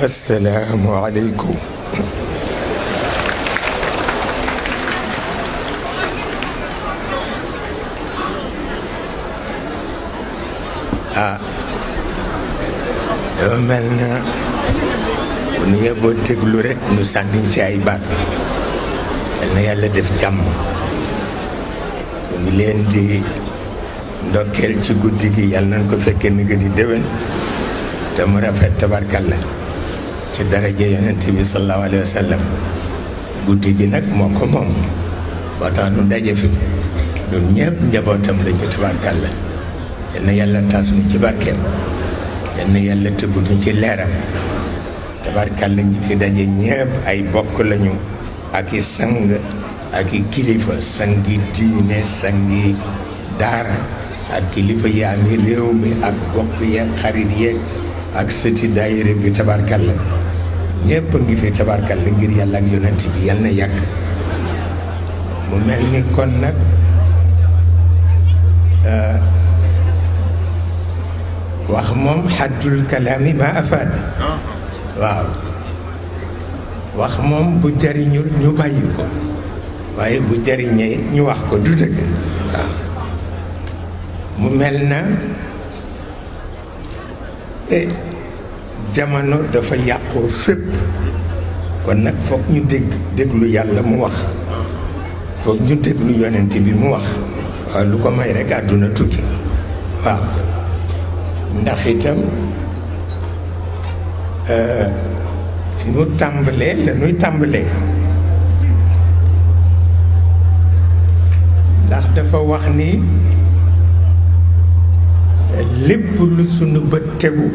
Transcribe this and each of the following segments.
assalaamu aleykum. Dafa mel na bu nu yeboo déglu rek nu sànniñ ci ay baat. yal na yàlla def jàmm. mu ngi leen di ndokkeel ci guddi gi, yàlla nañ ko fekkee ni nga di déwén te mu rafet tabarkalla ci daraja yonent bi sallallahu alayhi wa sallam. guddi gi nag moo ko moom boo tax nu daje fi ñun ñëpp njabootam la ci tabarkalla. yal na yàlla tas nu ci barkeem, yal na yàlla tëbb nu ci leeram tabarkalla. ñi fi daje ñëpp ay bokk lañu ak i sang ak i kilifa, sangi diine, sangi daara ak kilifa yi ami réew mi ak bokk yeeg xarit yeeg ak sëti daayira bi tabarkalla. ñëpp a ngi fi tabarkalla ngir yàlla ak yonent bi yal na yàgg. mu mel ni kon nag wax moom xaddul kalaami ma afaad. waaw wax moom bu jariñul ñu bàyyi ko, waaye bu jariñee ñu wax ko, du dëgg. waaw mu mel na jamono dafa yàqoo fépp, kon nag foog ñu déglu yàlla mu wax, foog ñu déglu yonent bi mu wax. waaw lu ko may rek àdduna tukki. waaw ndax itam fi mu tàmbalee la nuy tàmbalee, ndax dafa wax ni lépp lu sunu bët tegu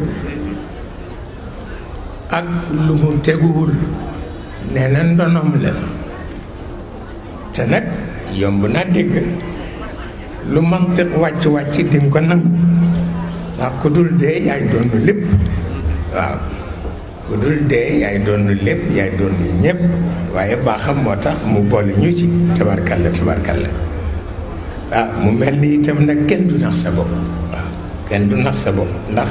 ak lu mu teguwul nee na ndonom la. te nag yomb naa dégg, lu mantiq wàcc di nga ko nangu, ndax ku dul dee yaay doon lépp. waaw ku dul dee yaay doon lépp, yaay doon ñépp, waaye baaxam moo tax mu boole ñu ci tabarkalla tabarkalla. mu mel ni itam nag kenn du nax sa bopp. waaw kenn du nax sa bopp, ndax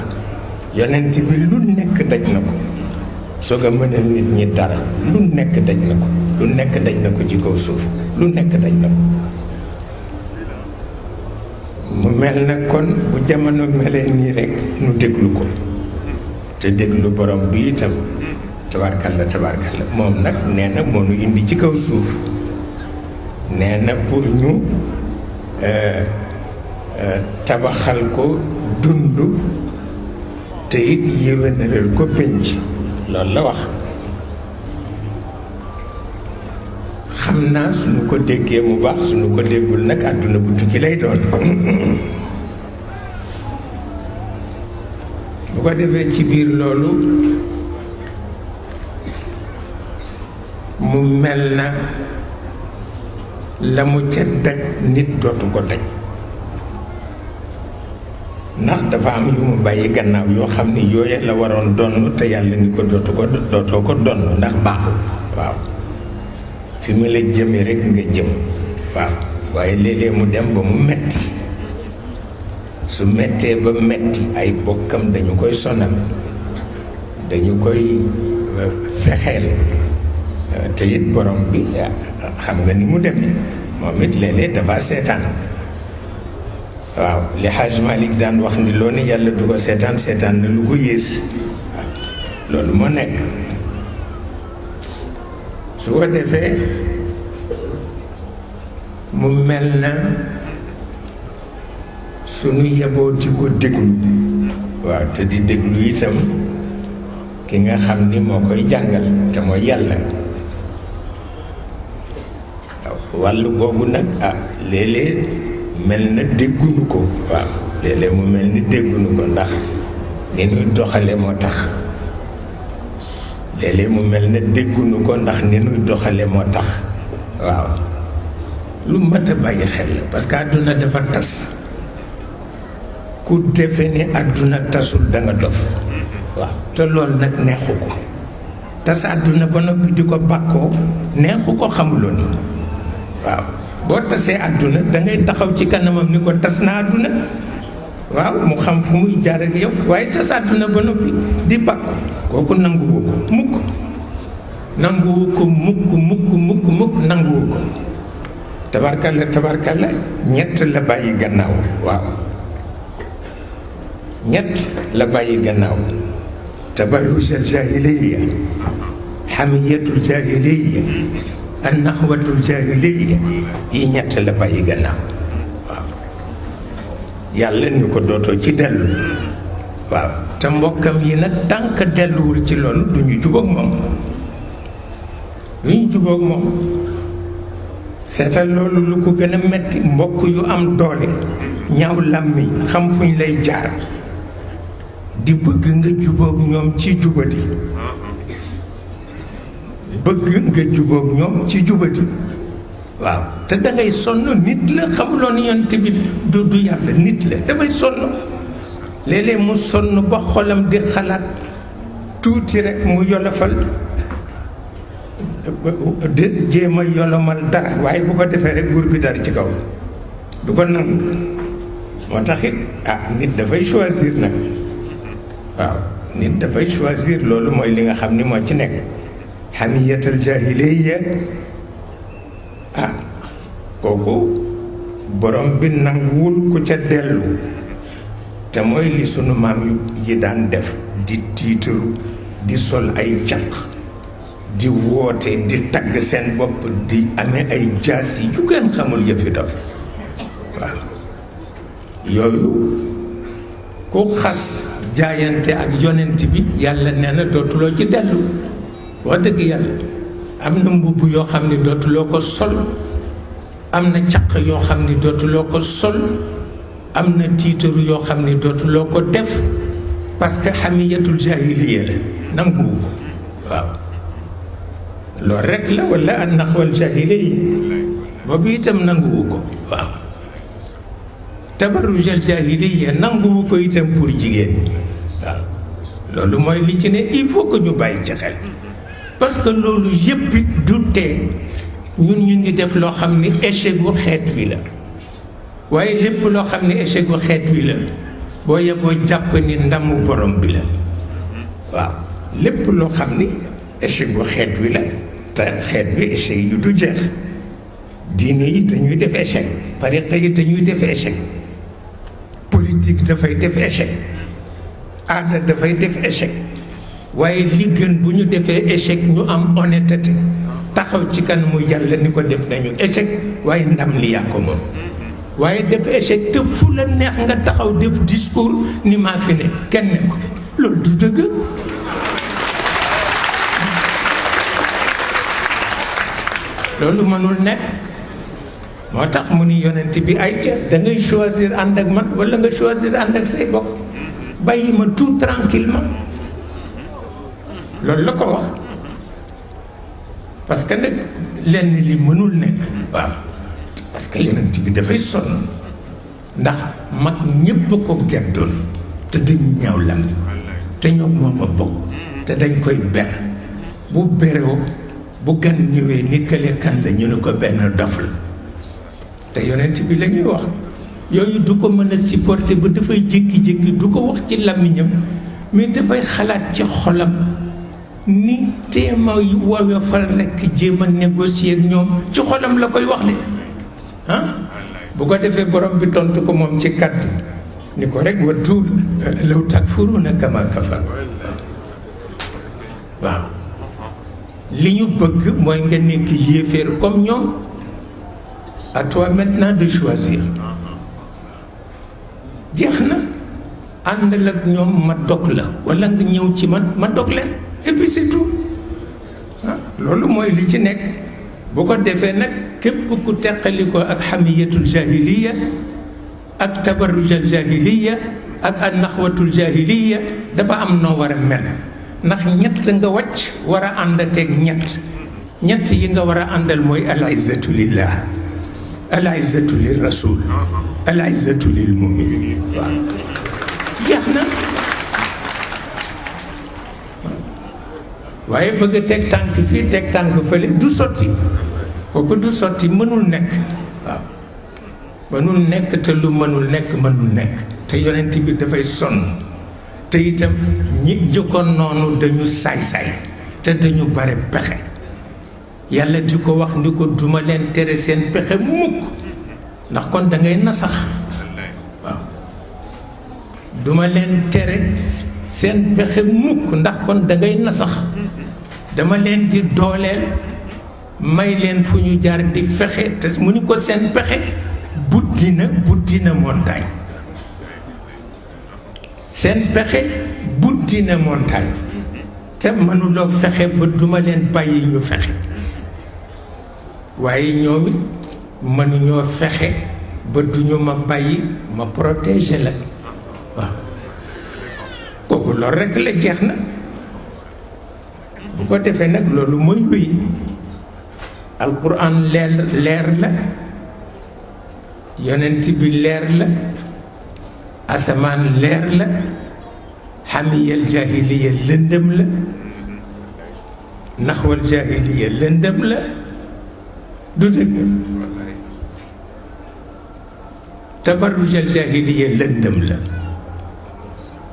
yonent bi lu nekk daj na ko soog a mënal nit ñi dara. lu nekk daj na ko, lu nekk daj na ko ci kaw suuf, lu nekk daj na ko. mu mel na kon bu jamono melee nii rek nu déglu ko te déglu borom bi itam tabarkalla tabarkalla. moom nag nee na moo nu indi ci kaw suuf, nee na pour ñu tabaxal ko dund te it yéwénalal ko pénc. loolu la wax. xam naa suñu ko déggee mu baax, suñu ko déggul nag àdduna bu tukki lay doon. bu ko defee ci biir loolu mu mel na la mu ca daj nit dootu ko daj, ndax dafa am yu mu bàyyi gannaaw yoo xam ni yooye la waroon donn te yàlla ni ko dootoo ko donn ndax baaxul. waaw fi mu la jëmee rek nga jëm. waaw waaye léeg-léeg mu dem ba mu metti, su mettee ba metti ay bokkam dañu koy sonal, dañu koy fexeel. te it borom bi xam nga ni mu demee, moom it léeg-léeg dafa seetaan. waaw li Hajj Malik daan wax ni loo ni yàlla du ko seetaan, seetaan na lu ko yées. waaw loolu moo nekk. su ko defee mu mel na sunu yeboo di ko déglu. waaw te di déglu itam ki nga xam ni moo koy jàngal te mooy yàlla. waaw wàllu boobu nag léeg-léeg mel na déggunu ko. waaw léeg-léeg mu mel ni déggunu ko, ndax ni nuy doxale moo tax. léeg-léeg mu mel na déggunu ko ndax ni nuy doxale moo tax. waaw lu mat a bàyyi xel la, parce que àdduna dafa tas. ku defe ni àdduna tasul da nga dof. waaw te loolu nag neexu ko. tas àdduna ba noppi di ko bàkkoo neexu ko, xamuloo ni. waaw boo tasee àdduna dangay taxaw ci kanamam ni ko tas na àdduna. waaw mu xam fu muy jaar ak yow waaye tas àdduna ba noppi di bàkku kooku nanguwu ko mukk nanguwu ko mukk nanguwu ko tabarkalla ñett la bàyyi gannaaw waaw ñett la bàyyi gannaaw tabarrujal jahiliya hamiyatul jahiliya an naxwatul jahiliya yi ñett la bàyyi gannaaw waaw yàlla ni ko dootoo ci dellu waaw te mbokkam yi nag tànk delluwul ci loolu du ñu jubóog moom seetal loolu lu ko gën a metti mbokk yu am doole ñaaw làmmiñ xam fuñ lay jaar di bëgg nga jubóog ñoom ci jubati waaw te dangay sonn nit la xamuloo ni yonent bi du yàlla nit la dafay sonn léeg-léeg mu sonn ba xolam di xalaat tuuti rek mu yolofal de jéem a yolomal dara waaye bu ko defee rek buur bi dara ci kaw du ko nangu moo tax it nit dafay choisir nag waaw nit dafay choisir loolu mooy li nga xam ni moo ci nekk hamiyatul jahiliya kooku borom bi nanguwul ku ca dellu te mooy li sunu maam yi daan def di tiitaru di sol ay caq di woote di tagg seen bopp di amee ay jaas yi ju kenn xamul yëfi daf waaw yooyu ku xas jaayante ak yonent bi yàlla nee na dootuloo ci dellu wax dëgg yàlla am na mbubb yoo xam ne dootuloo ko sol am na caq yoo xam ne dootuloo ko sol am na tiitaru yoo xam ne dootuloo ko def parce que hamiyatul jahiliya la nanguwu ko waaw loolu rek la wala an naxwal jahiliya boobu itam nanguwu ko waaw tabarrujal jahiliya nanguwu ko itam pour jigéen waaw loolu mooy li ci ne il faut que ñu bàyyi ci xel parce que loolu yëpp du tee ñun ñu ngi def loo xam ni échec gu xeet wi la waaye lépp loo xam ni échec gu xeet wi la boo yeboo jàpp ni ndamu borom bi la waaw lépp loo xam ni échec gu xeet wi la te xeet wi échec yu du jeex diine yi dañuy def échec tariqa yi dañuy def échec politique dafay def échec aada dafay def échec waaye li gën bu ñu defee échec ñu am honnêteté taxaw ci kanamu yàlla ni ko def nañu échec waaye ndam li yaa ko moom waaye def échec te fu la neex nga taxaw def discours ni maa fi ne kenn ne ko fi loolu du dëgg loolu mënul nekk moo tax mu ni yonent bi ay ca da ngay choisir ànd ak man wala nga choisir ànd ak say bokk bàyyi ma tout tranquillement loolu la ko wax parce que nag lenn li mënul nekk waaw parce que yonent bi dafay sonn ndax mag ñépp a ko geddoon te dañuy ñaaw lam te ñoom moom a bokk te dañ koy ber bu beroo bu gan ñëwee ni kële kan la ñu ne ko benn dof la te yonent bi la ñuy wax yooyu du ko mën a supporter ba dafay jékki-jékki du ko wax ci làmmiñam mais dafay xalaat ci xolam ni téema woyofal rekk jéem a négocier ak ñoom ci xolam la koy wax de bu ko defee borom bi tontu ko moom ci kaddu ni ko rek wa tuul law takfuruuna kama kafar waaw li ñu bëgg mooy nga nekk yéeféer comme ñoom à toi maintenant de choisir jeex na àndal ak ñoom ma dog la walla nga ñëw ci man ma dog leen et puis c'est tout loolu mooy li ci nekk bu ko defee nag képp ku teqali ko ak hamiyatul jahiliya ak tabarrujal jahiliya ak an naxwatul jahiliya dafa am noo war a mel ndax ñett nga wàcc war a àndateeg ñett yi nga war a àndal mooy al izzatu lillah al izzatu lir rasul al izzatu lil muminin waaw jeex na waaye bëgg a teg tànk fii teg tànk fële du sotti kooku du sotti mënul nekk waaw mënul nekk te lu mënul nekk te yonent bi dafay sonn te itam ñi jëkkoon noonu dañu saay-saay te dañu bare pexe yàlla di ko wax ni ko duma leen tere seen pexe mukk ndax kon da ngay nasax waaw duma leen tere seen pexe mukk ndax kon da ngay nasax dama leen di dooleel may leen fu ñu jaar di fexe te mu ni ko seen pexe buddi na montagne seen pexe buddi na montagne te mënuloo fexe ba duma leen bàyyi ñu fexe waaye ñoom it mënuñoo fexe ba duñu ma bàyyi ma protéger la waaw kooku loolu rekk la jeex na bu ko defee nag loolu mooy wéy alquran leer la yonent bi leer la asamaan leer la xamiyal jaahiliya lëndëm la naxwal jaahiliya lëndëm la du dëgg tabarrujal jaahiliya lëndëm la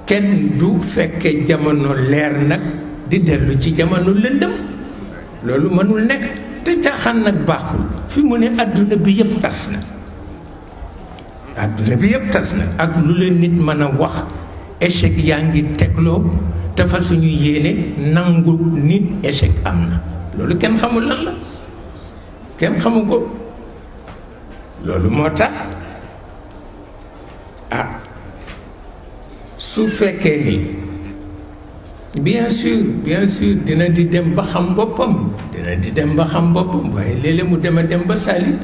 kenn du fekke jamono leer nag di dellu ci jamono lëndëm loolu mënul nekk te caaxaan nag baaxul fi mu ne àdduna bi yëpp tas na àdduna bi yëpp tas na ak lu leen nit mën a wax échec yaa ngi tegloo te fa suñu yéene nangu nit échec am na loolu kenn xamul lan la kenn xamu ko loolu moo tax su fekkee ni bien sûr dina di dem ba xam boppam waaye léeg-léeg mu dem ba salit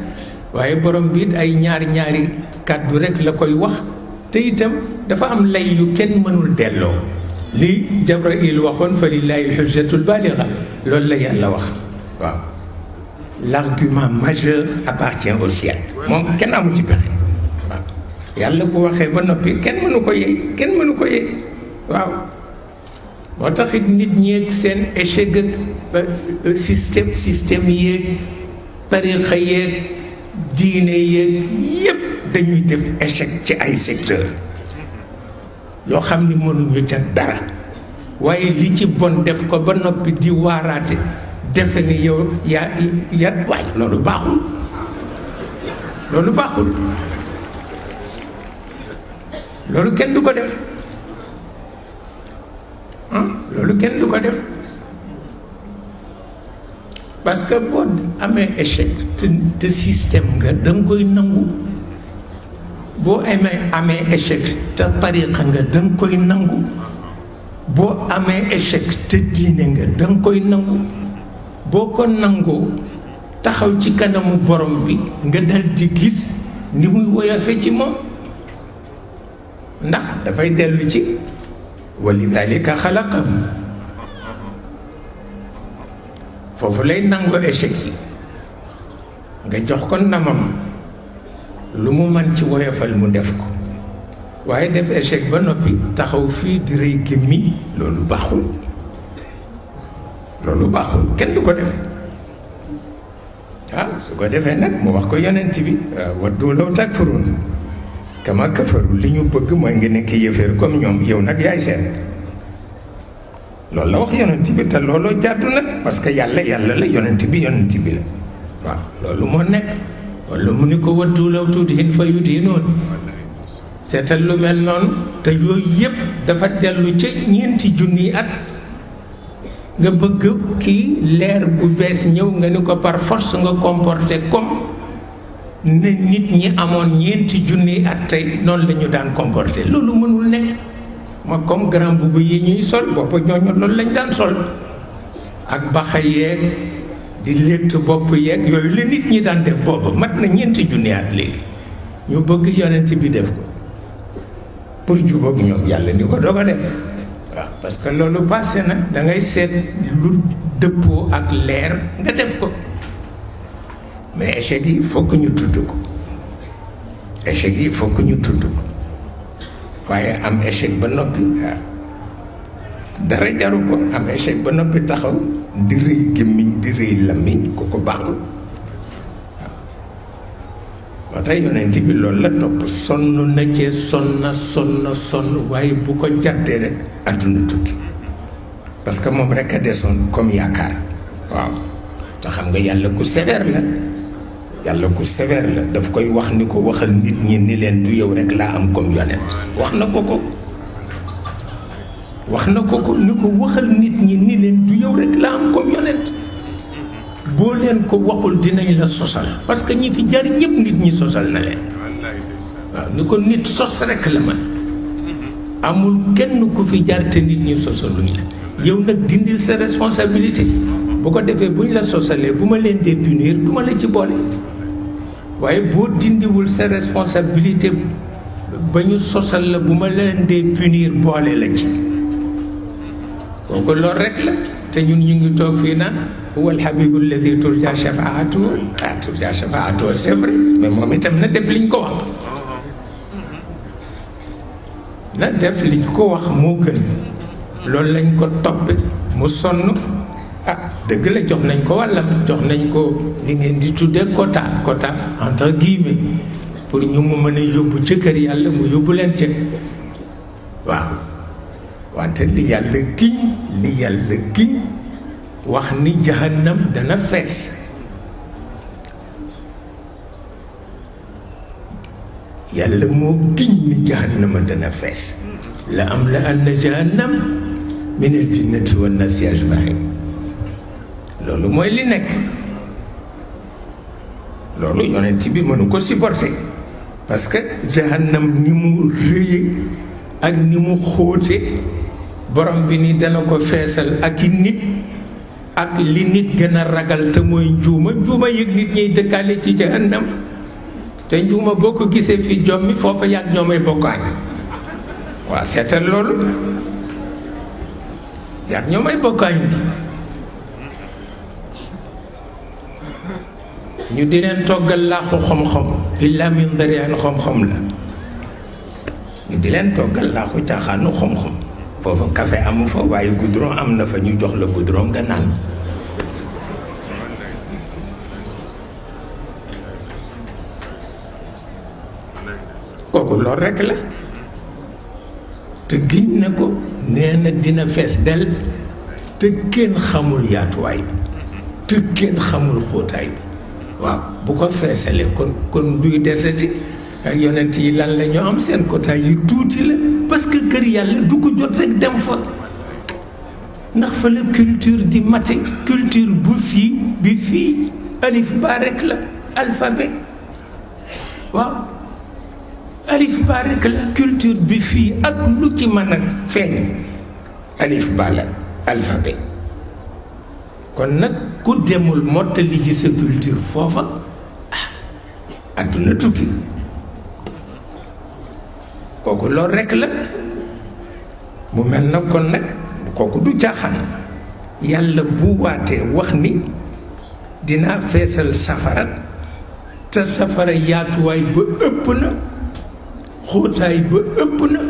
waaye borom biit ay ñaari kàddu rekk la koy wax te itam dafa am lay yu kenn mënul delloo li Jabraïl waxoon fa lillahi alhujjatul baligha loolu la yàlla wax waaw l'argument majeur appartient au ciel moom kenn amu ci pexe waaw yàlla bu waxee ba noppi kenn mënu ko yey waaw moo taxit nit ñeeg seen échec ak système yéeg tariqa yéeg diine yéeg yépp dañuy def échec ci ay secteur yoo xam ni mënuñu ca dara waaye li ci bon def ko ba noppi di waaraate defe ni yow yaa waay loolu baaxul loolu kenn du ko def loolu kenn du ko def parce que boo amee échec te système nga danga koy nangu boo amee échec te tariqa nga danga koy nangu boo amee échec te diine nga danga koy nangu boo ko nangoo taxaw ci kanamu borom bi nga dal di gis ni muy woyofe ci moom ndax dafay dellu ci walidalika xalaqahum foofu lay nangoo échec yi nga jox ko namam lu mu man ci woyofal mu def ko waaye def échec ba noppi taxaw fii di rëy gémmi loolu baaxul kenn du ko def waaw su ko defee nag mu wax ko yonent bi waddu law takfuruun kama kafaru li ñu bëgg mooy nga nekk yëfër comme ñoom yow nag yaay seet loolu la wax yonent bi te looloo jàddu nag parce que yàlla la yonent bi la waaw loolu moo nekk wala mu ni ko waddu law tudhin fa yudhinuun seetal lu mel noonu te yooyu yëpp dafa dellu ci ñeenti junni at nga bëgg kii leer bu bees ñëw nga ni ko par force nga comporté comme ne nit ñi amoon ñeenti junni at tey noonu la ñu daan comporté loolu mënul nekk ma comme grand boubou yi ñuy sol boppa ñooñu loolu lañ daan sol ak baxa yeeg di létt bopp yeeg yooyu la nit ñi daan def booba mat na ñeenti junni at léegi ñu bëgg yonent bi def ko pour jubóog ñoom yàlla ni ko doo ko def waaw parce que loolu passé na da ngay seet lu dëppoo ak leer nga def ko mais échec yi fokk ñu tudd ko waaye am échec ba noppi dara jaru ko am échec ba noppi taxaw di rëy gémmiñ di rëy làmmiñ ko baaxul waaw moo tax yonent bi loolu la topp sonn na cee sonn waaye bu ko jàddee rek àdduna tukki parce que moom rek a desoon comme yaakaar waaw te xam nga yàlla ku sévère la daf koy wax ni ko waxal nit ñi ni leen du yow rek laa am comme yonent wax na ko ni ko waxal nit ñi ni leen du yow rek laa am comme yonent boo leen ko waxul dinañ la sosal parce que ñi fi jar ñëpp nit ñi sosal na leen waaw ni ko nit sos rek la man amul kenn ku fi jar te nit ñi sosaluñ la yow nag dindil sa responsabilité bu ko defee buñ la sosalee bu ma leen dee punir du ma la ci boole waaye boo dindiwul sa responsabilité ba ñu sosal la bu ma leen dee punir boole la ci kooku loolu rek la te ñun ñu ngi toog fii naan huwa alhabibu alladi turja shafaatuhu c'est vrai mais moom itam na def liñ ko wax moo gën loolu lañ ko toppe mu sonn dëgg la jox nañ ko wàllam jox nañ ko li ngeen di tuddee quota entre guillemets pour ñu mu mën a yóbbu ci kër yàlla mu yóbbu leen ca waaw wante li yàlla giñ wax ni jahannam dana fees yàlla moo giñ ni jahannama dana fees la am la anna jahannam min al jinnati wan nasi ajmain loolu mooy li nekk loolu yonent bi mënu ko supporter parce que jahannam ni mu rëye ak ni mu xóote borom bi ni dana ko feesal ak i nit ak li nit gën a ragal te mooy njuuma yëg nit ñiy dëkkaale ci jahannam te njuuma boo ko gisee fi jommi foofa yàgg ñoomay bokkaañ waaw seetal loolu yàgg ñoomay bokkaañ bi ñu di leen toggal laaxu xom-xom illa min dariyaan xom-xom la ñu di leen toggal laaxu caaxaanu xom-xom foofu café amu fa waaye goudron am na fa ñu jox la goudron nga naan kooku loolu rekk la te giñ na ko nee na dina fees del te kenn xamul yaatuwaay bi te kenn xamul xóotaay bi waaw bu ko feesalee kon duy desati ak yonent yi lan la ñu am seen quota yi tuuti la parce que kër yàlla du ko jot rek dem fa ndax fa la culture di mate culture bi fii alif ba rek la alphabet waaw alif ba rek la culture bi fii ak lu ci mën a feeñ alif ba la alphabet kon nag ku demul mottali ci sa culture foofa adduna tukki kooku loolu rekk la mu mel na kon nag kooku du caaxaan yàlla bu waatee wax ni dinaa feesal safara te safara yaatuwaay ba ëpp na xóotaay ba ëpp na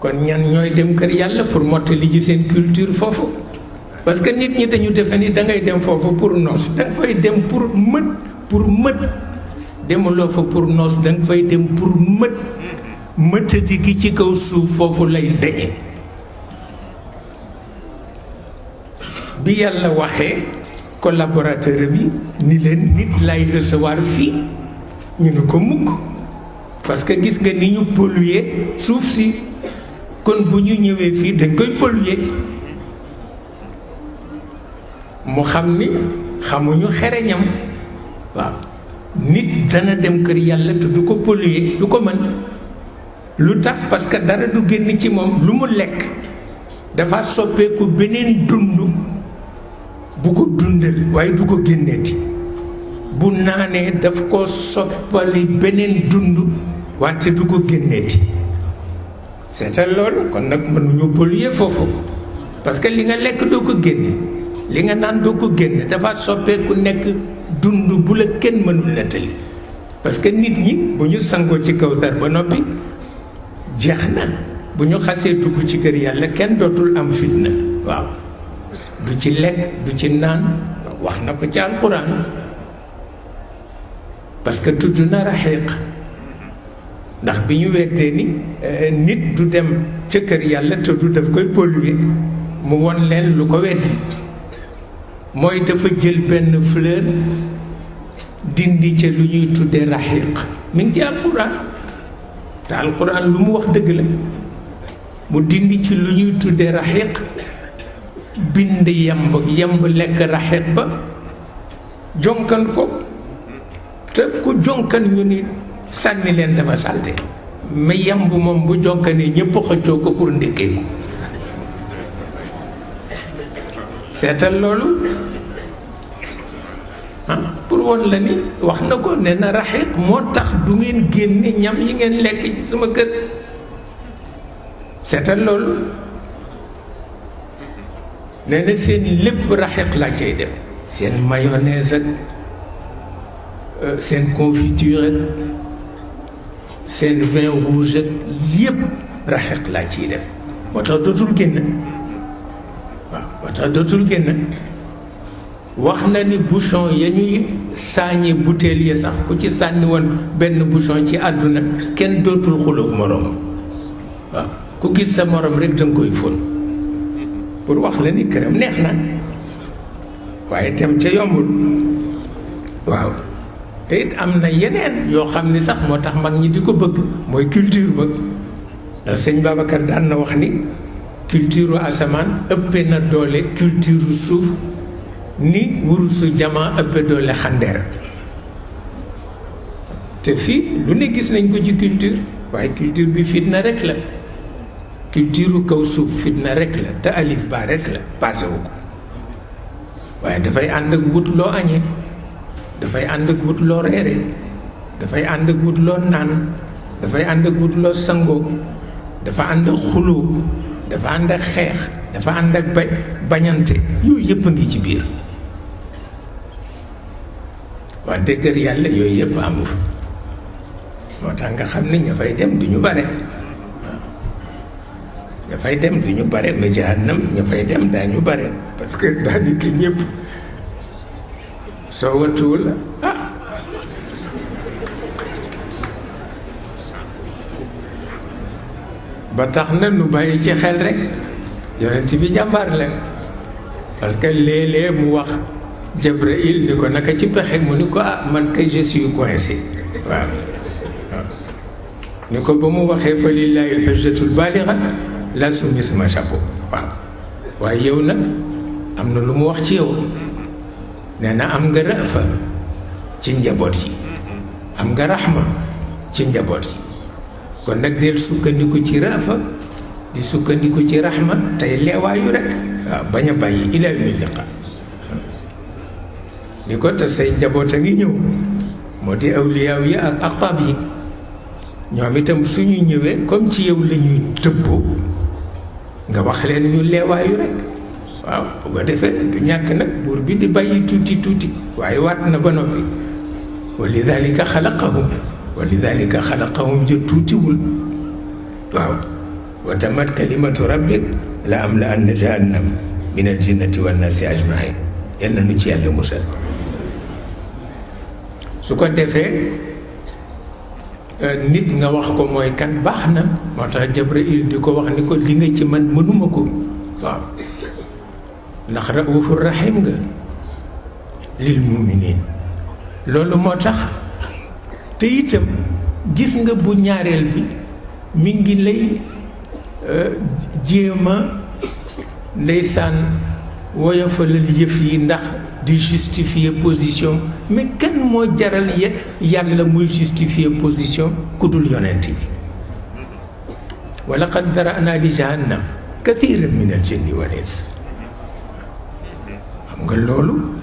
kon ñan ñooy dem kër yàlla pour mottali ci seen culture foofu parce que nit ñi dañu defe ni dangay dem foofu pour noos danga fay dem pour mët demuloo fa pour noos danga fay dem pour mëtadi gi ci kaw suuf foofu lay dañe bi yàlla waxee collaborateur bi ni leen nit lay recevoir fii ñu ne ko mukk parce que gis nga ni ñu polluer suuf si kon bu ñu ñëwee fii dañ koy polluer mu xam ni xamuñu xereñam waaw nit dana dem kër yàlla te du ko polluer du ko mën lu tax parce que dara du génn ci moom lu mu lekk dafa soppeeku beneen dund bu ko dundal waaye du ko génneeti bu naanee daf ko soppali beneen dund wante du ko génneeti seetal loolu kon nag mënuñu polluer foofu parce que li nga lekk doo ko génne li nga naan doo ko génne dafa soppeeku nekk dund bu la kenn mënul nettali parce que nit ñi bu ñu sangoo ci Kawsar ba noppi jeex na bu ñu xasee dugg ci kër yàlla kenn dootul am fitna waaw du ci lekk du ci naan wax na ko ci alquran parce que tudd na raxiq ndax bi ñu weddee ni nit du dem ca kër yàlla te du daf koy polluer mu won leen lu ko weddi mooy dafa jël benn fleur dindi ca lu ñuy tuddee raxiq mi ngi ci alquran te alquran lu mu wax dëgg la mu dindi ci lu ñuy tuddee raxiq bind yemb lekk raxiq ba jonkan ko te ku jonkan ñu ni sànni leen dafa salte mais yemb moom bu jonkanee ñëpp xëccoo ko pour ndékkeeku seetal loolu pour woon la ni wax na ko nee na raxiq moo tax du ngeen génne ñam yi ngeen lekk ci sama kër seetal loolu nee na seen lépp raxiq laa cay def seen mayonnaise ak seen confiture ak seen vin rouge ak yépp raxiq laa ciy def moo tax dootul génn waaw moo tax dootul génn wax na ni bouchon ya ñuy saañe butéel ya sax ku ci sànni woon benn bouchon ci àdduna kenn dootul xuloog moroom waaw ku gis sa morom rek danga koy fóon pour wax la ni këram neex na waaye dem ca yombul waaw te it am na yeneen yoo xam ni sax moo tax mag ñi di ko bëgg mooy culture ba ndax sëñ Babacar daan na wax ni culture asamaan ëppee na doole culture suuf ni wurusu jamaa ëppee doole xandeer te fii lu ne gis nañ ko ci culture waaye culture bi fitna rek la culture kaw suuf fitna rek la te alif ba rek la passé wu ko waaye dafay ànd ak wut loo añee dafay ànd ak wut loo reere dafay ànd ak wut loo naan dafay ànd ak wut loo sangoo dafa ànd ak xuloo dafa ànd ak xeex dafa ànd ak bañante yooyu yëpp a ngi ci biir wante kër yàlla yooyu yëpp amu fa moo tax nga xam ne ña fay dem du ñu bare ña fay dem du ñu bare mais jahannam ña fay dem daañu bare parce que daanaka ñëpp soo wattuwul ba tax na nu bàyyi ci xel rek yonent bi jàmbaar la parce que léeg-léeg mu wax Jibril ni ko naka ci pexe mu ni ko man kay je suis coincé waaw ni ko ba mu waxee fa lillahi alhujjatul baligha la summi sama chapeau waaw waaye yow nag am na lu mu wax ci yow nee na am nga rafa ci njaboot yi am nga raxma ci njaboot yi kon nag del sukkandiku ci rafa di sukkandiku ci raxma tey leewaayu rek waaw bañ a bàyyi ila yawmi liqa ni ko te say njaboot a ngi ñëw moo di awliyaaw yi ak aqtaab yi ñoom itam suñu ñëwee comme ci yow la ñuy tëbboo nga wax leen ñu leewaayu rek waaw bu ko defee du ñàkk nag buur bi di bàyyi tuuti tuuti waaye waat na ba noppi wa lidalika xalaqahum ja tuutiwul waaw wa tamat kalimatu rabbik la am la anna jahannam min al jinnati wan nasi ajmain yal na nu ci yàlla musal su ko defee nit nga wax ko mooy kan baax na moo tax Jibril di ko wax ni ko li nga ci man mënuma ko waaw ndax raufur rahim nga lil muminin loolu moo tax te itam gis nga bu ñaareel bi mi ngi lay jéem a ndeysaan woyofalal yëf yi ndax di justifier position mais kan moo jaral yàlla muy justifier position ku dul yonent bi wa laqad dara'na li jahannam kathiran min al jinni wal ins xam nga loolu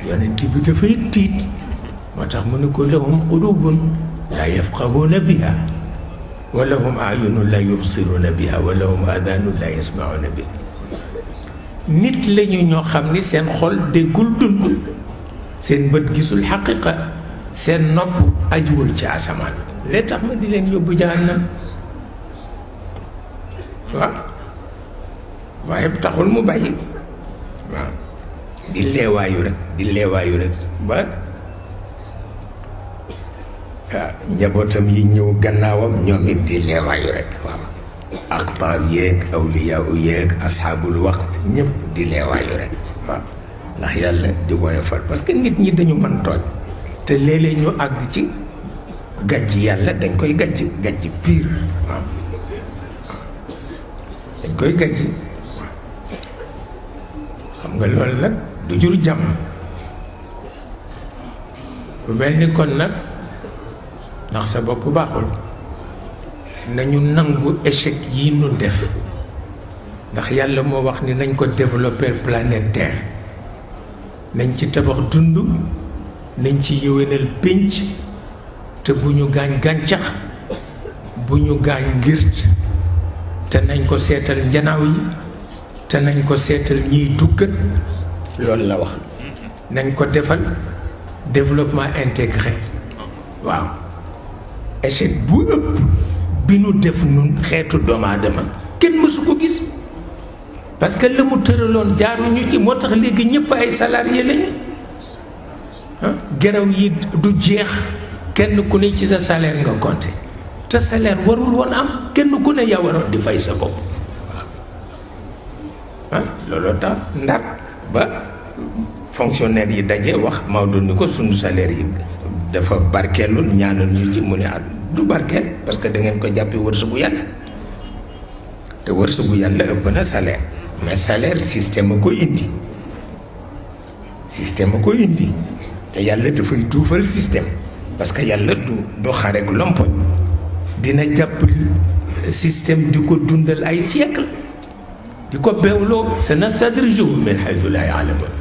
yonent bi dafay tiit moo tax mu ne ko lahum qulubun la yafqahuna biha wa lahum a'yunun la yubsiruna biha wa lahum adhanun la yasma'una biha nit lañu ñoo xam ni seen xol déggul dund seen bët gisul xaqiqa seen nopp ajuwul ci asamaan lee tax ma di leen yóbbu jahannam waaw waaye taxul mu bàyyi waaw di leewaayu rek ba njabootam yi ñëw gannaawam ñoom it di leewaayu rek waaw aqtaab yeeg awliyaa yeeg asxaabul waqt ñëpp di leewaayu rek waaw ndax yàlla di woyofal parce que nit ñi dañu mën tooñ te léeg-léeg ñu àgg ci gàjj yàlla dañ koy gàjj piir waaw dañ koy gàjj xam nga loolu nag du jur jàmm bu mel ni kon nag ndax sa bopp baaxul nañu nangu échec yi nu def ndax yàlla moo wax ni nañ ko développer planète Terre nañ ci tabax dund nañ ci yéwénal pénc te bu ñu gaañ gàncax bu ñu gaañ ngirt te nañ ko seetal njanaaw yi te nañ ko seetal ñiy duggat loolu la wax nañ ko defal développement intégré waaw échec bu ëpp bi nu def nun xeetu doomu aadama kenn mësu ko gis parce que la mu tëraloon jaaruñu ci moo tax léegi ñëpp ay salarié lañu geraw yi du jeex kenn ku ne ci sa salaire nga compté te salaire warul woon am kenn ku ne yaa waroon di fay sa bopp waaw looloo tax ndar ba fonctionnaire yi daje wax Maodo ni ko sunu salaire yi dafa barkeelul ñaanal ñu ci mu ne du barkeel parce que da ngeen ko jàppee wërsëgu yàlla te wërsëgu yàlla ëpp na salaire mais salaire système a ko indi te yàlla dafay tuufal système parce que yàlla du xarek lompoñ dina jàpp système di ko dundal ay siècle di ko beewloo sanastadrijuhum min haythu laa ya'lamuun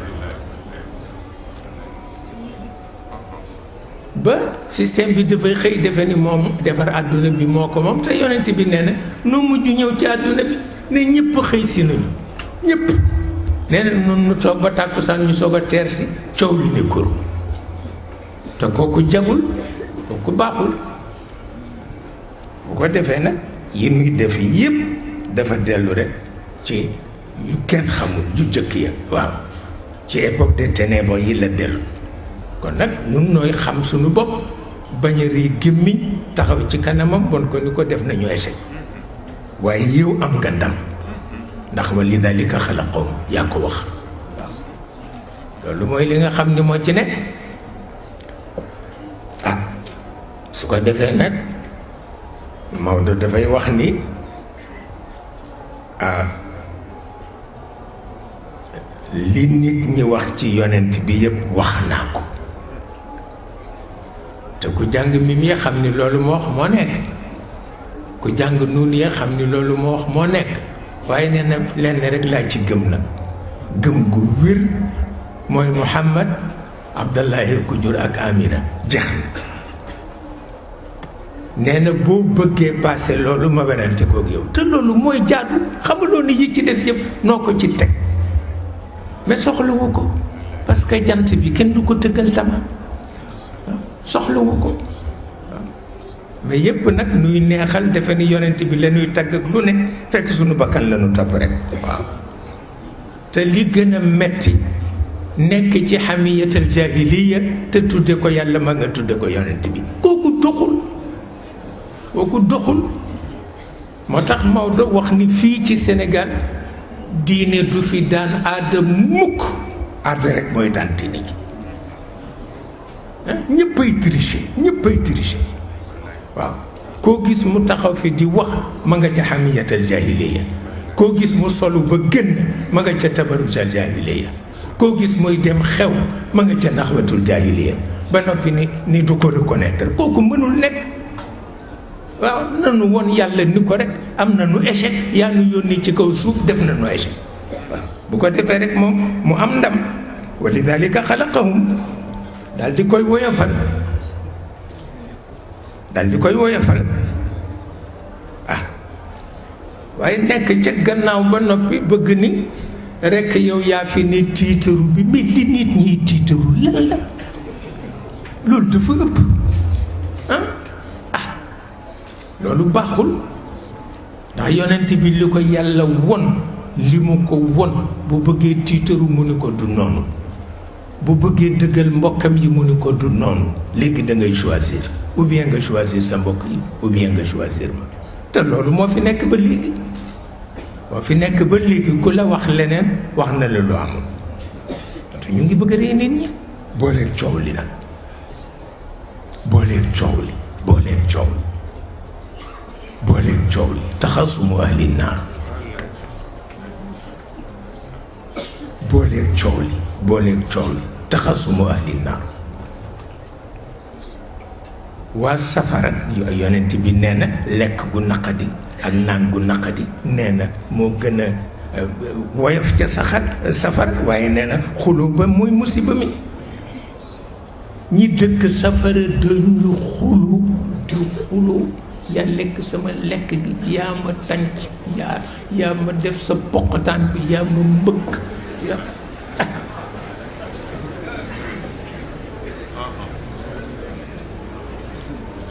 ba système bi dafay xëy defe ni moom defar àdduna bi moo ko moom te yonent bi nee na nu mujj ñëw ci àdduna bi ne ñëpp xëy si nañu ñëpp nee na nun nu toog ba tàkkusaan ñu soog a teer si coow li ne kër te kooku jagul kooku baaxul bu ko defee nag yi nuy def yëpp dafa dellu rek ci yu kenn xamul yu jëkk ya waaw ci époque des ténèbres yi la dellu kon nag nun nooy xam suñu bopp bañ a rëy gémmiñ taxaw ci kanamam bon ko ni ko def nañu échec waaye yow am nga ndam ndax wa li dalika xalaqahum yaa ko wax waaw loolu mooy li nga xam ni moo ci nekk su ko defee nag Maodo dafay wax ni li nit ñi wax ci yonent bi yépp wax naa ko te ku jàng mim yi xam ni loolu moo wax moo nekk ku jàng nuun yi xam ni loolu moo wax moo nekk waaye nee na lenn rek laa ci gëm nag gëm gu wér mooy Muhammad Abdallahi ku jur ak Amina jeex na nee na boo bëggee passé loolu ma werante kook yow te loolu mooy jaadu xamuloo ni yi ci des yëpp noo ko ci teg mais soxlawu ko parce que jant bi kenn du ko tëggal tama soxlawu ko mais yëpp nag nuy neexal defe ni yonent bi la ñuy tagg ak lu ne fekk suñu bakkan la ñu topp rek waaw te li gën a metti nekk ci xamiyatal jaahiliya te tudde ko yàlla ma nga tudde ko yonent bi kooku doxul moo tax Maodo wax ni fii ci Sénégal diine du fi daan aada mukk aada rek mooy daan diine ji ñëppay tricher waaw koo gis mu taxaw fi di wax ma nga ca xamiyatal jaahiliya koo gis mu solu ba génn ma nga ca tabarujal jaahiliya koo gis muy dem xew ma nga ca naxwatul jaahiliya ba noppi ni du ko reconnaître kooku mënul nekk waaw nanu woon yàlla ni ko rek am na nu échec yaa nu yónni ci kaw suuf def na nu échec waaw bu ko defee rek moom mu am ndam wa lidalika xalaqahum daal di koy woyofal waaye nekk ca gannaaw ba noppi bëgg ni rek yow yaa fi ne tiitaru bi mais li nit ñiy tiitaru lan la loolu dafa ëpp loolu baaxul ndax yonent bi li ko yàlla won li mu ko won bu bëggee tiitaru mu ni ko du noonu bu bëggee dëggal mbokkam yi mu ni ko du noonu léegi da ngay choisir ou bien nga choisir sa mbokk yi ou bien nga choisir ma te loolu moo fi nekk ba léegi moo fi nekk ba léegi ku la wax leneen wax na la lu amul te ñu ngi bëgg a rey nit ñi booleeg coow li nag booleeg coow li booleeg coow li booleeg coow li taxasumu ahli naar booleeg coow li booleeg coow li taxasumu ahli naar waa safara yonent bi nee na lekk gu naqadi ak naan gu naqadi nee na moo gën a woyof ca safara waaye nee na xuloo ba mooy musiba mi ñi dëkk safara dañu xulu di xuloo yaa lekk sama lekk gi yaa ma tànc yaa ma def sa poqataan bi yaa ma mbëkk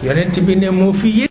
yonent bi ne moo fi